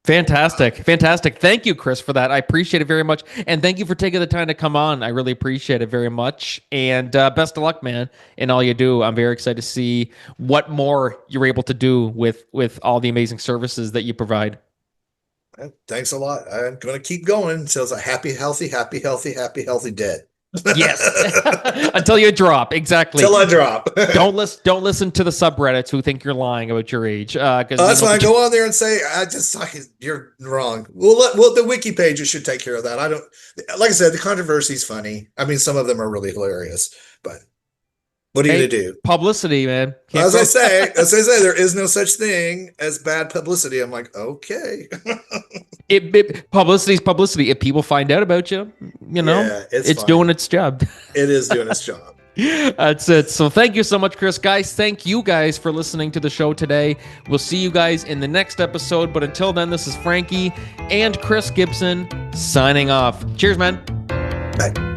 Fantastic. Thank you, Chris, for that. I appreciate it very much. And thank you for taking the time to come on. I really appreciate it very much. And best of luck, man, in all you do. I'm very excited to see what more you're able to do with all the amazing services that you provide. Thanks a lot. I'm going to keep going until it's a happy, healthy dead. Yes. Until you drop. Exactly. Until I drop. Don't listen to the subreddits who think you're lying about your age. That's why I go on there and say, you're wrong. Well, the wiki pages should take care of that. Like I said, the controversy is funny. I mean, some of them are really hilarious, but what are you going to do? Publicity, man. As I say, there is no such thing as bad publicity. I'm like, okay. Publicity's publicity. If people find out about you, it's doing its job. It is doing its job. That's it. So thank you so much, Chris. Guys, thank you guys for listening to the show today. We'll see you guys in the next episode. But until then, this is Frankie and Chris Gibson signing off. Cheers, man. Bye.